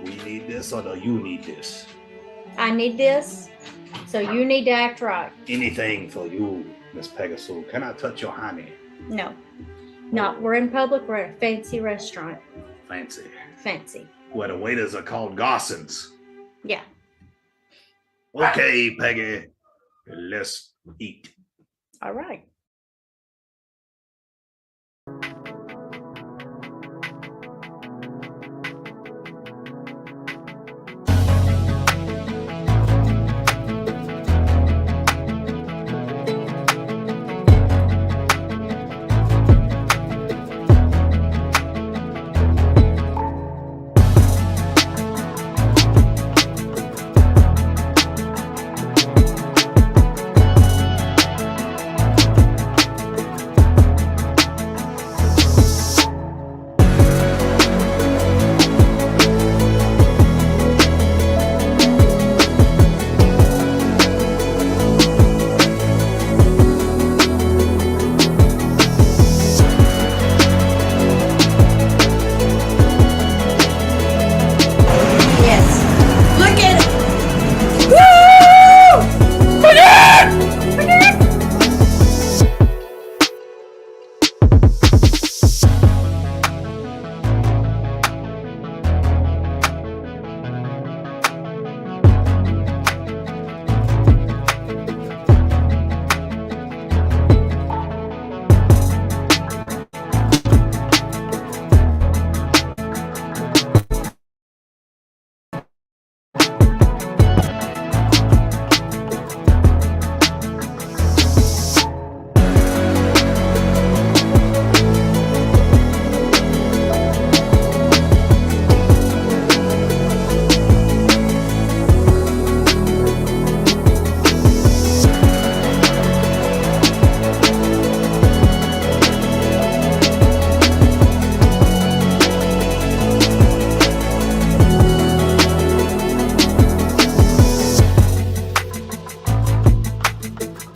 We need this, or do you need this? I need this, so you need to act right. Anything for you, Miss Pegasus. Can I touch your honey? No. Not we're in public, we're at a fancy restaurant. Fancy. Fancy. Where the waiters are called Gossins. Yeah. Okay, Peggy. Let's eat. All right.